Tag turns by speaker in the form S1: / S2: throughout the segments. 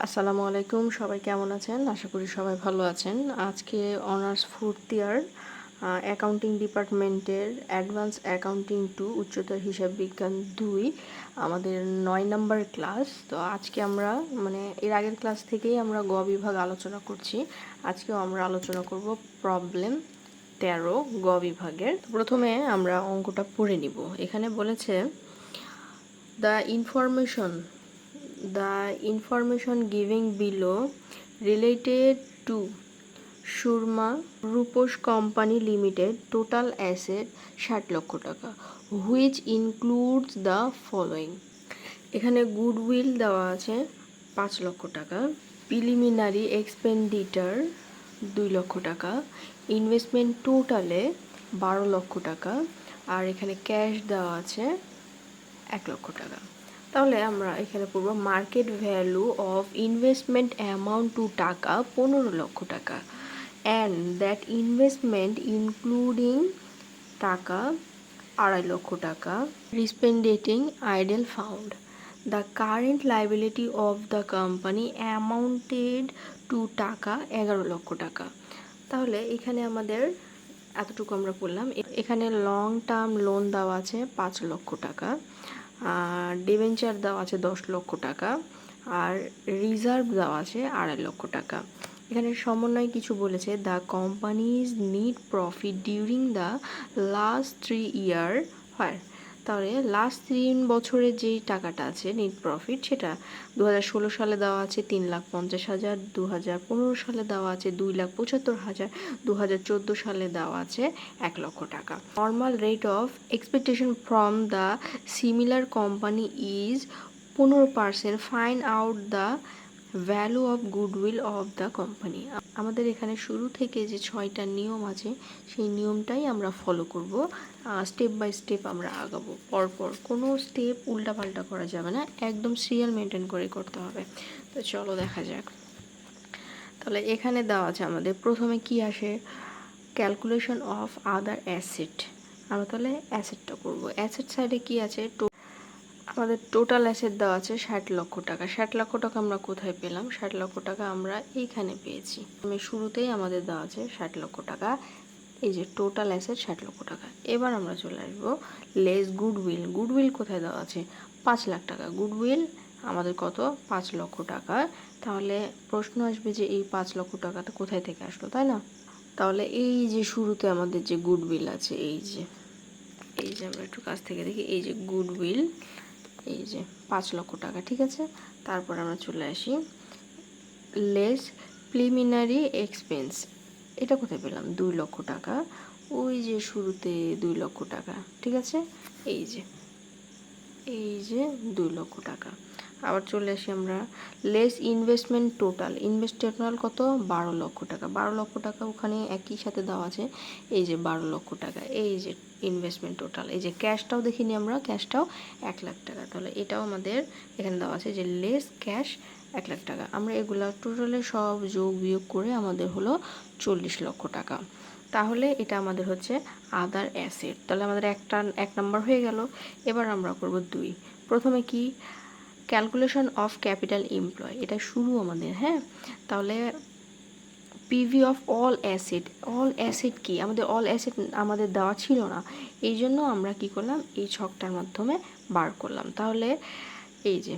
S1: আসসালামু আলাইকুম, সবাই কেমন আছেন? আশা করি সবাই ভালো আছেন। আজকে অনার্স ফোর্থ ইয়ার অ্যাকাউন্টিং ডিপার্টমেন্টের অ্যাডভান্স অ্যাকাউন্টিং টু উচ্চতর হিসাব বিজ্ঞান 2 আমাদের 9 নাম্বার ক্লাস। তো আজকে আমরা এর আগের ক্লাস থেকেই আমরা গ বিভাগ আলোচনা করছি। আজকেও আমরা আলোচনা করব প্রবলেম 13 গ বিভাগের। প্রথমে আমরা অঙ্কটা পড়ে নিব। এখানে বলেছে The information given below related to Surma Rupos Company Limited total asset 60 লক্ষ টাকা which includes the following। এখানে গুডউইল দেওয়া আছে 5 লক্ষ টাকা, প্রিলিমিনারি এক্সপেন্ডিচার 2 লক্ষ টাকা, ইনভেস্টমেন্ট টোটালে 12 লক্ষ টাকা, আর এখানে ক্যাশ দেওয়া আছে 1 লক্ষ টাকা। তাহলে আমরা এখানে পড়ব market value of investment amount two টাকা 15 লক্ষ টাকা অ্যান্ড দ্যাট ইনভেস্টমেন্ট ইনক্লুডিং টাকা 2.5 লক্ষ টাকা representing idle fund. The current liability of the company amounted to টাকা 11 লক্ষ টাকা। তাহলে এখানে আমাদের এতটুকু আমরা পড়লাম। এখানে লং টার্ম লোন দেওয়া আছে 5 লক্ষ টাকা, ডিবেঞ্চার দেওয়া আছে 10 লক্ষ টাকা, আর রিজার্ভ দেওয়া আছে 2.5 লক্ষ টাকা। এখানে সমন্বয় কিছু বলেছে the companies need profit during the last 3 ইয়ার হয়। তাহলে লাস্ট 3 বছরের যেই টাকাটা আছে নিট প্রফিট, সেটা 2016 সালে দেওয়া আছে 3,50,000, 2015 সালে দেওয়া আছে 2,75,000, 2014 সালে দেওয়া আছে 1 লক্ষ টাকা। Normal rate of expectation from the similar company is 15%। Find out the value of goodwill of the company. আমাদের এখানে শুরু থেকে যে 6টা নিয়ম আছে সেই নিয়মটাই আমরা ফলো করব। স্টেপ বাই স্টেপ আমরা আগাবো, পরপর কোনো স্টেপ উল্টাপাল্টা করা যাবে না, একদম সিরিয়াল মেনটেন করে করতে হবে। তো চলো দেখা যাক। তাহলে এখানে দেওয়া আছে আমাদের প্রথমে কি আসে, ক্যালকুলেশন অফ আদার অ্যাসেট। আমরা তাহলে অ্যাসেটটা করব। অ্যাসেট সাইডে কি আছে, আমাদের টোটাল অ্যাসেট দেওয়া আছে 60 লক্ষ টাকা। 60 লক্ষ টাকা আমরা কোথায় পেলাম? 60 লক্ষ টাকা আমরা এইখানে পেয়েছি। শুরুতেই আমাদের দেওয়া আছে 60 লক্ষ টাকা, এই যে টোটাল অ্যাসেট 60 লক্ষ টাকা। এবার আমরা চলে আসবো লেস গুডউইল। গুডউইল কোথায় দেওয়া আছে? 5 লাখ টাকা। গুডউইল আমাদের কত? 5 লক্ষ টাকা। তাহলে প্রশ্ন আসবে যে এই 5 লক্ষ টাকাটা কোথায় থেকে আসলো, তাই না? তাহলে এই যে শুরুতে আমাদের যে গুডউইল আছে, এই যে আমরা একটু কাছ থেকে দেখি, এই যে গুডউইল, এই যে 5 লক্ষ টাকা, ঠিক আছে। তারপর আমরা চলে আসি লেস প্রিলিমিনারি এক্সপেন্স। এটা কোথায় পেলাম? 2 লক্ষ টাকা। ওই যে শুরুতে 2 লক্ষ টাকা, ঠিক আছে। এই যে 2 লক্ষ টাকা। আবার চলে আসি আমরা less investment total. Invest total কত? 12 লক্ষ টাকা। 12 লক্ষ টাকা ওখানে একই সাথে দেওয়া আছে, এই যে 12 লক্ষ টাকা, এই যে ইনভেস্টমেন্ট টোটাল। এই যে ক্যাশটাও দেখিনি আমরা, ক্যাশটাও 1 লাখ টাকা। তাহলে এটাও আমাদের এখানে দেওয়া আছে যে লেস ক্যাশ 1 লাখ টাকা। আমরা এগুলা টোটালে সব যোগ বিয়োগ করে আমাদের হলো 40 লক্ষ টাকা। তাহলে এটা আমাদের হচ্ছে আদার অ্যাসেট। তাহলে আমাদের এক নাম্বার হয়ে গেল। এবার আমরা করব 2। প্রথমে কি, ক্যালকুলেশন অফ ক্যাপিটাল এমপ্লয়। এটা শুরু আমাদের, হ্যাঁ। তাহলে PV of all asset. All asset কি? আমাদের অল অ্যাসেট আমাদের দেওয়া ছিল না, এই জন্য আমরা কি করলাম, এই ছকটার মাধ্যমে বার করলাম। তাহলে এই যে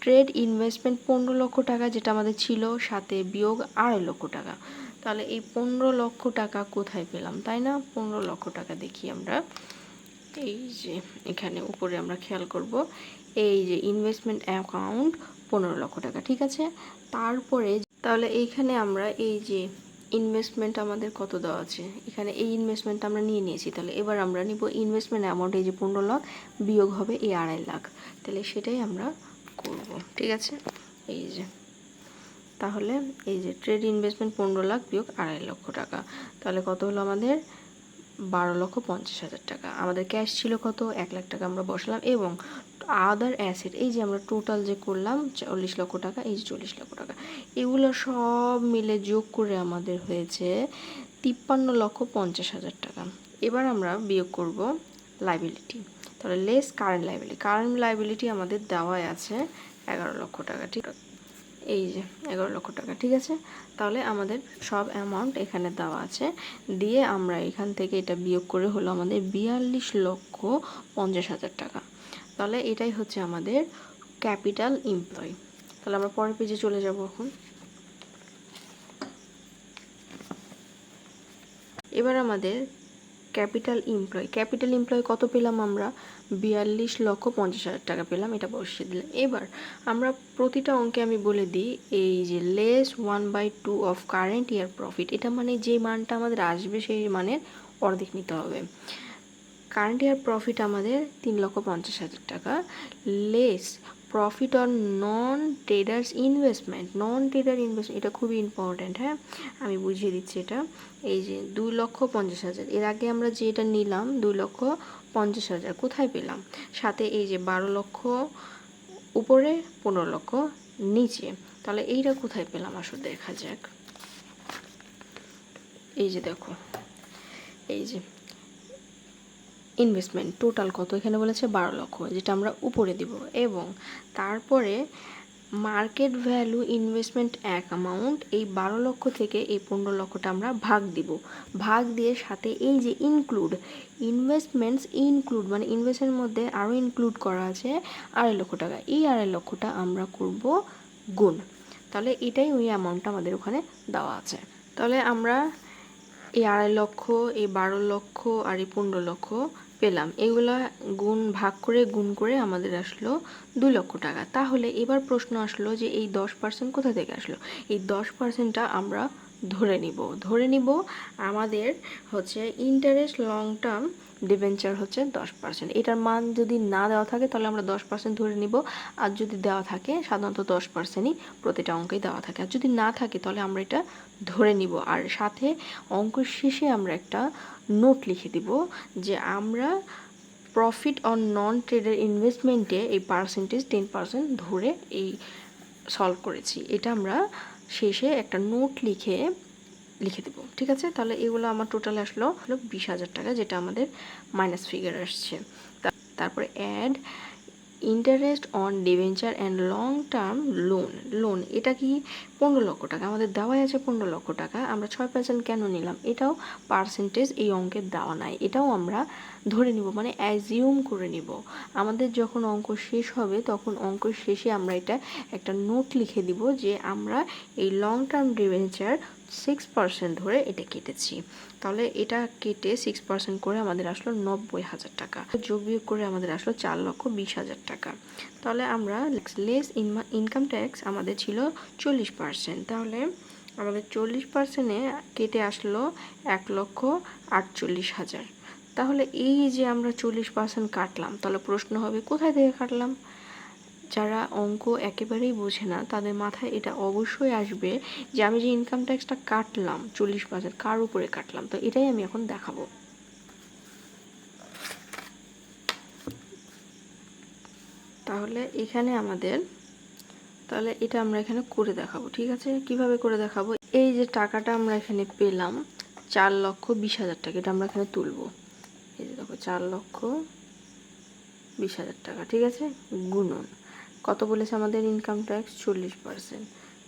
S1: ট্রেড ইনভেস্টমেন্ট 15 লক্ষ টাকা যেটা আমাদের ছিল, সাথে বিয়োগ 2.5 লক্ষ টাকা। তাহলে এই 15 লক্ষ টাকা কোথায় পেলাম, তাই না? 15 লক্ষ টাকা দেখি আমরা, এই যে এখানে উপরে আমরা খেয়াল করব, এই যে ইনভেস্টমেন্ট অ্যাকাউন্ট 15 লক্ষ টাকা, ঠিক আছে। তারপরে তাহলে এইখানে আমরা এই যে ইনভেস্টমেন্ট আমাদের কত দেওয়া আছে, এখানে এই ইনভেস্টমেন্ট আমরা নিয়ে নিয়েছি। তাহলে এবার আমরা নিব ইনভেস্টমেন্ট অ্যামাউন্ট, এই যে 15 লাখ বিয়োগ হবে এই 2.5 লাখ। তাহলে সেটাই আমরা করব, ঠিক আছে। এই যে তাহলে এই যে ট্রেড ইনভেস্টমেন্ট 15 লাখ বিয়োগ 2.5 লক্ষ টাকা, তাহলে কত হলো আমাদের? 12,50,000 টাকা। আমাদের ক্যাশ ছিল কত? 1 লাখ টাকা আমরা বসালাম। এবং আদার অ্যাসেট, এই যে আমরা টোটাল যে করলাম 40 লক্ষ টাকা, এই যে 40 লক্ষ টাকা, এগুলো সব মিলে যোগ করে আমাদের হয়েছে 53,50,000 টাকা। এবার আমরা বিয়োগ করব লাইবিলিটি। তাহলে less current liability. Current liability আমাদের দেওয়াই আছে 11 লক্ষ টাকা, ঠিক আছে। এই যে 11 লক্ষ টাকা, ঠিক আছে। তাহলে আমাদের সব অ্যামাউন্ট এখানে দেওয়া আছে, দিয়ে আমরা এখান থেকে এটা বিয়োগ করে হলো আমাদের 42,50,000 টাকা। তাহলে এটাই হচ্ছে আমাদের ক্যাপিটাল এমপ্লয়। তাহলে আমরা পরের পেজে চলে যাব এখন। এবার আমাদের ক্যাপিটাল এমপ্লয় কত পেলাম আমরা? 42,50,000 টাকা পেলাম, এটা বসিয়ে দিলাম। এবার আমরা প্রতিটা অঙ্কে আমি বলে দিই, এই যে less 1/2 of current year profit, এটা মানে যে মানটা আমাদের আসবে সেই মানের অর্ধেক নিতে হবে। কারেন্ট ইয়ার প্রফিট আমাদের 3,50,000 টাকা, less profit on non traders investment. এটা খুবই ইম্পর্ট্যান্ট, হ্যাঁ, আমি বুঝিয়ে দিচ্ছি এটা। এই যে 2,50,000, এর আগে আমরা যেটা নিলাম 2,50,000 কোথায় পেলাম? সাথে এই যে 12 লক্ষ উপরে, 15 লক্ষ নিচে। তাহলে এইটা কোথায় পেলাম আসলে দেখা যাক। এই যে দেখো, এই যে ইনভেস্টমেন্ট টোটাল কত এখানে বলেছে 12 লক্ষ, যেটা আমরা উপরে দিব, এবং তারপরে মার্কেট ভ্যালু ইনভেস্টমেন্ট এক অ্যামাউন্ট, এই 12 লক্ষ থেকে এই 15 লক্ষটা আমরা ভাগ দিব। ভাগ দিয়ে সাথে এই যে ইনক্লুড মানে ইনভেস্টের মধ্যে আরও ইনক্লুড করা আছে 2.5 লক্ষ টাকা, এই 2.5 লক্ষটা আমরা করব গুণ। তাহলে এটাই ওই অ্যামাউন্টটা আমাদের ওখানে দেওয়া আছে। তাহলে আমরা এই 2.5 লক্ষ, এই 12 লক্ষ আর এই 15 লক্ষ পেলাম, এগুলা গুণ করে আমাদের আসলো 2 লক্ষ টাকা। তাহলে এবার প্রশ্ন আসলো যে এই 10% কোথা থেকে আসলো? এই 10%টা আমরা ধরে নিব আমাদের হচ্ছে ইন্টারেস্ট লং টার্ম ডিবেঞ্চার হচ্ছে 10%। এটার মান যদি না দেওয়া থাকে তাহলে আমরা 10% ধরে নিব, আর যদি দেওয়া থাকে সাধারণত 10%ই প্রতিটা অঙ্কেই দেওয়া থাকে, আর যদি না থাকে তাহলে আমরা এটা ধরে নিব। আর সাথে অঙ্কের শেষে আমরা একটা নোট লিখে দিব যে আমরা প্রফিট অন নন ট্রেডার ইনভেস্টমেন্টে এই পার্সেন্টেজ 10% ধরে এই সলভ করেছি। এটা আমরা শেষে একটা নোট লিখে দেব, ঠিক আছে। তাহলে এগুলো আমার টোটাল আসলো 20,000 টাকা, যেটা আমাদের মাইনাস ফিগার আসছে। তারপরে add interest on debenture and long term loan, এটা কি 15 লক্ষ টাকা আমাদের দেওয়াই আছে। 15 লক্ষ টাকা আমরা 6% কেন নিলাম? এটাও পার্সেন্টেজ এই অঙ্কের দেওয়া নাই, এটাও আমরা ধরে নিব, মানে অ্যাজিউম করে নিব। আমাদের যখন অঙ্ক শেষ হবে তখন অঙ্কের শেষে আমরা এটা একটা নোট লিখে দিব যে আমরা এই লং টার্ম ডিবেঞ্চার 6% ধরে এটা কেটেছি। তাহলে এটা কেটে 6% করে আমাদের আসলো 90,000 টাকা, যোগ বিয়োগ করে আমাদের আসলো 4,20,000 টাকা। তাহলে আমরা লেস ইনকাম ট্যাক্স আমাদের ছিল 40%, তাহলে আমাদের 40%-এ কেটে আসলো 1,48,000। তাহলে এই যে আমরা 40% কাটলাম, তাহলে প্রশ্ন হবে কোথায় থেকে কাটলাম? যারা অঙ্ক একেবারেই বোঝে না তাদের মাথায় এটা অবশ্যই আসবে যে আমি যে ইনকাম ট্যাক্সটা কাটলাম 40%, কার উপরে কাটলাম। তো এটাই আমি এখন দেখাবো। তাহলে এখানে তাহলে এটা আমরা এখানে করে দেখাবো, ঠিক আছে। কিভাবে করে দেখাবো? এই যে টাকাটা আমরা এখানে পেলাম 4,20,000 টাকা, এটা আমরা এখানে তুলবো। এই যে দেখো 4,20,000 টাকা, ঠিক আছে। গুণন কত বলেছে আমাদের ইনকাম ট্যাক্স 40%,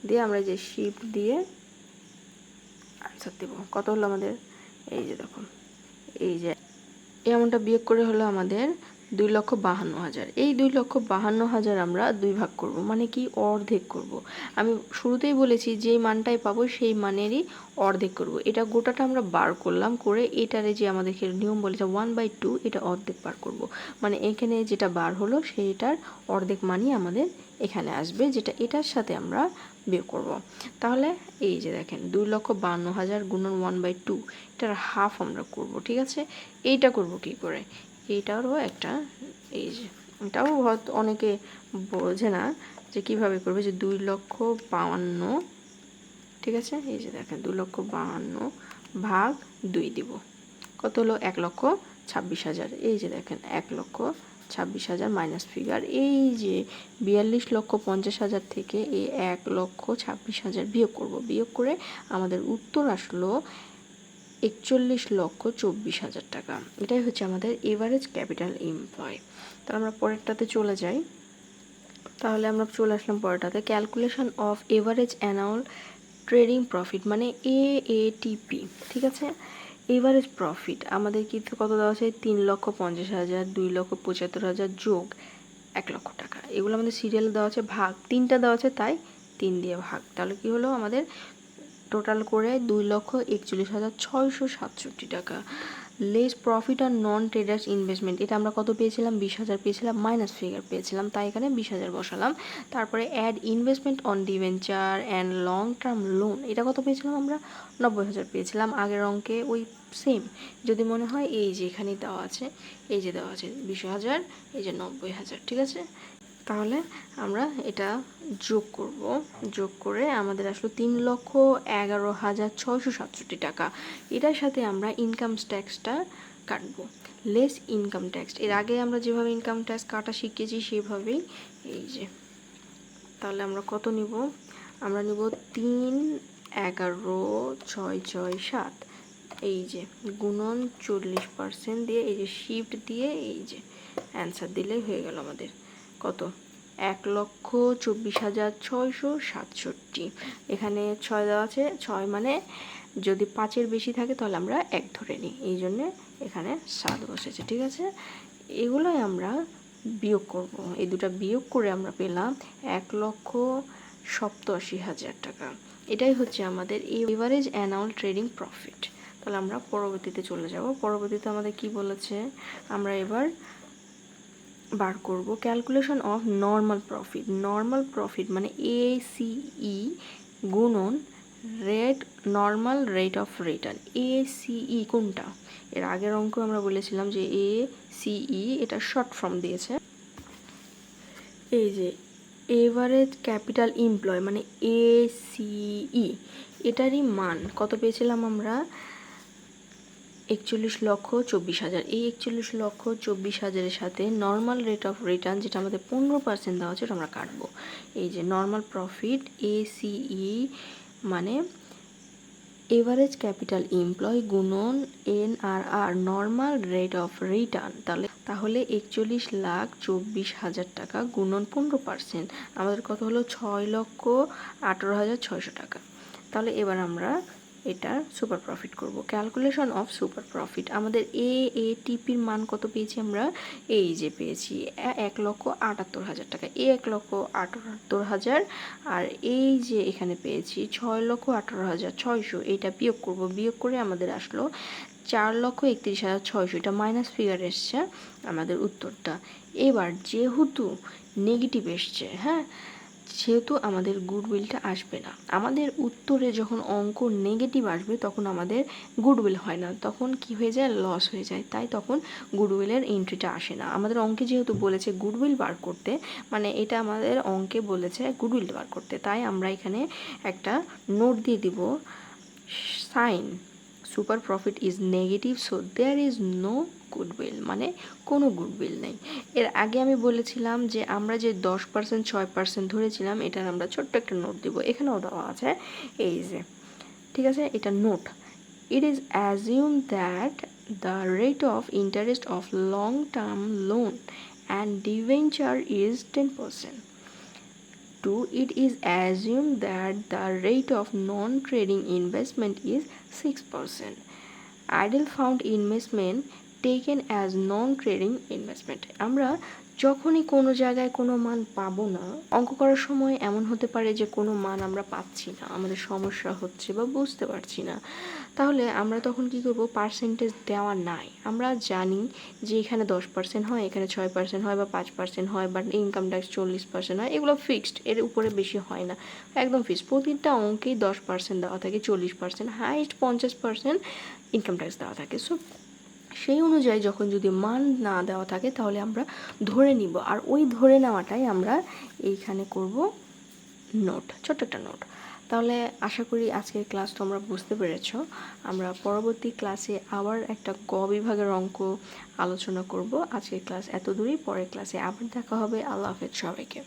S1: দিয়ে আমরা যে শিফট দিয়ে আনসার দেব। কত হলো আমাদের? এই যে দেখো, এই যে এমনটা বিয়োগ করে হলো আমাদের 2,52,000। এই 2,52,000 আমরা 2 ভাগ করব, মানে কি অর্ধেক করব। আমি শুরুতেই বলেছি যে মানটাই পাবো সেই মানেরই অর্ধেক করব। এটা গোটাটা আমরা বার করলাম, করে এটারে যে আমাদেরকে নিয়ম বলেছে 1/2, এটা অর্ধেক বার করব, মানে এখানে যেটা বার হলো সেইটার অর্ধেক মানই আমাদের এখানে আসবে, যেটা এটার সাথে আমরা বিয়োগ করব। তাহলে এই যে দেখেন 2,52,000 গুণন 1/2, এটার হাফ আমরা করব, ঠিক আছে। এইটা করব কি করে? এইটারও একটা, এই যে এটাও হয়তো অনেকে বোঝে না যে কিভাবে করবে, যে 2,52,000, ঠিক আছে। এই যে দেখেন 2,52,000 ভাগ 2 দিব, কত হলো? 1,26,000। এই যে দেখেন 1,26,000 মাইনাস ফিগার, এই যে 42,50,000 থেকে এই 1,26,000 বিয়োগ করব। বিয়োগ করে আমাদের উত্তর আসলো 41,24,000 টাকা। এটাই হচ্ছে আমাদের এভারেজ ক্যাপিটাল এমপ্লয়। তাহলে আমরা পরেরটাতে চলে যাই। তাহলে আমরা চলে আসলাম পরেরটাতে, calculation of average annual trading profit মানে AATP। ঠিক আছে, এভারেজ প্রফিট আমাদের কি কত দেওয়া আছে, 3,50,000, 2,75,000 যোগ 1,00,000 টাকা। এগুলো আমাদের সিরিয়াল দেওয়া আছে, ভাগ 3টা দেওয়া আছে, তাই 3 দিয়ে ভাগ। তাহলে কি হলো আমাদের টোটাল করে 2,41,667 টাকা। Less profit on non traders investment, এটা আমরা কত পেয়েছিলাম, 20,000 পেয়েছিলাম, মাইনাস ফিগার পেয়েছিলাম, তাই এখানে 20,000 বসালাম। তারপরে add investment on debenture and long term loan, এটা কত পেয়েছিলাম আমরা, 90,000 পেয়েছিলাম। আগের অঙ্কে ওই সেম, যদি মনে হয় এই যে এখানেই দেওয়া আছে, এই যে দেওয়া আছে 20,000, এই যে 90,000। ঠিক আছে, তাহলে আমরা এটা যোগ করব, যোগ করে আমাদের আসলো 3,11,667 টাকা। এটার সাথে আমরা ইনকাম ট্যাক্সটা কাটবো, লেস ইনকাম ট্যাক্স। এর আগে আমরা যেভাবে ইনকাম ট্যাক্স কাটা শিখেছি সেভাবেই, এই যে তাহলে আমরা কত নিব, আমরা নিব 3,11,667, এই যে গুণন 40% দিয়ে, এই যে শিফট দিয়ে, এই যে অ্যান্সার দিলেই হয়ে গেল আমাদের কত, 1,24,667। এখানে 6 দেওয়া আছে, 6 মানে যদি 5-এর বেশি থাকে তাহলে আমরা 1 ধরে নিই, এই জন্যে এখানে 7 বসেছে। ঠিক আছে, এগুলোই আমরা বিয়োগ করব, এই দুটা বিয়োগ করে আমরা পেলাম 1,87,000 টাকা। এটাই হচ্ছে আমাদের এভারেজ অ্যানুয়াল ট্রেডিং প্রফিট। তাহলে আমরা পরবর্তীতে চলে যাব। পরবর্তীতে আমাদের কি বলেছে, আমরা এবার বার করব calculation of normal profit. Normal profit মানে ACE গুণন normal rate of return. ACE কোনটা, এর আগের অঙ্ক আমরা বলেছিলাম যে ACE এটা শর্ট ফর্ম দিয়েছে, এই যে এভারেজ ক্যাপিটাল এমপ্লয় মানে ACE, এটারই মান কত পেয়েছিলাম আমরা, 41,24,000। এই 41,24,000-এর সাথে নর্মাল রেট অফ রিটার্ন যেটা আমাদের 15% দেওয়া আছে, ওটা আমরা কাটবো। এই যে নর্মাল প্রফিট ACE মানে এভারেজ ক্যাপিটাল এমপ্লয় গুণন NRR normal rate of return. তাহলে 41,24,000 টাকা গুণন 15% আমাদের কত হলো, 6,18,600 টাকা। তাহলে এবার আমরা এটা সুপার প্রফিট করব, ক্যালকুলেশন অফ সুপার প্রফিট। আমাদের AATPর মান কত পেয়েছি আমরা, এই যে পেয়েছি 1,78,000 টাকা, 1,78,000, আর এই যে এখানে পেয়েছি 6,18,600, এটা বিয়োগ করব, বিয়োগ করে আমাদের আসলো 4,31,600, এটা মাইনাস ফিগার এসছে আমাদের উত্তরটা। এবার যেহেতু নেগেটিভ এসছে, হ্যাঁ, সেহেতু আমাদের গুডউইলটা আসবে না। আমাদের উত্তরে যখন অঙ্ক নেগেটিভ আসবে তখন আমাদের গুডউইল হয় না, তখন কি হয়ে যায়, লস হয়ে যায়, তাই তখন গুডউইলের এন্ট্রিটা আসে না। আমাদের অঙ্কে যেহেতু বলেছে গুডউইল বার করতে, মানে এটা আমাদের অঙ্কে বলেছে গুডউইল বার করতে, তাই আমরা এখানে একটা নোট দিয়ে দিব, since super profit is negative, so there is no goodwill, মানে কোনো গুডউইল নেই। এর আগে আমি বলেছিলাম যে আমরা যে 10%, 6% ধরেছিলাম, এটার আমরা ছোট্ট একটা নোট দিব, এখানেও দেওয়া আছে, এই যে ঠিক আছে, এটা note. It is assume that the rate of interest of long term loan and debenture is 10%. 2. It is assumed that the rate of non-trading investment is 6%. Idle fund investment taken as non-trading investment. আমরা যখনই কোনো জায়গায় কোনো মান পাবো না, অঙ্ক করার সময় এমন হতে পারে যে কোনো মান আমরা পাচ্ছি না, আমাদের সমস্যা হচ্ছে বা বুঝতে পারছি না, তাহলে আমরা তখন কি করব, পার্সেন্টেজ দেওয়া নাই, আমরা জানি যে এখানে 10% হয়, এখানে 6% হয় বা 5% হয়, বাট ইনকাম ট্যাক্স 40% হয়, এগুলো ফিক্সড, এর উপরে বেশি হয় না, একদম ফিক্সড। প্রতিটা অঙ্কেই 10% দেওয়া থাকে, 40%, হাইস্ট 50% ইনকাম ট্যাক্স দেওয়া থাকে। সো সেই অনুযায়ী যখন যদি মান না দেওয়া থাকে তাহলে আমরা ধরে নিব, আর ওই ধরে নেওয়াটাই আমরা এইখানে করব নোট, ছোট্ট একটা নোট। তাহলে আশা করি আজকের ক্লাস তোমরা বুঝতে পেরেছো। আমরা পরবর্তী ক্লাসে আবার একটা গ বিভাগের অঙ্ক আলোচনা করব। আজকের ক্লাস এত দূরই, পরের ক্লাসে আবার দেখা হবে। আল্লাহ হাফেজ সবাইকে।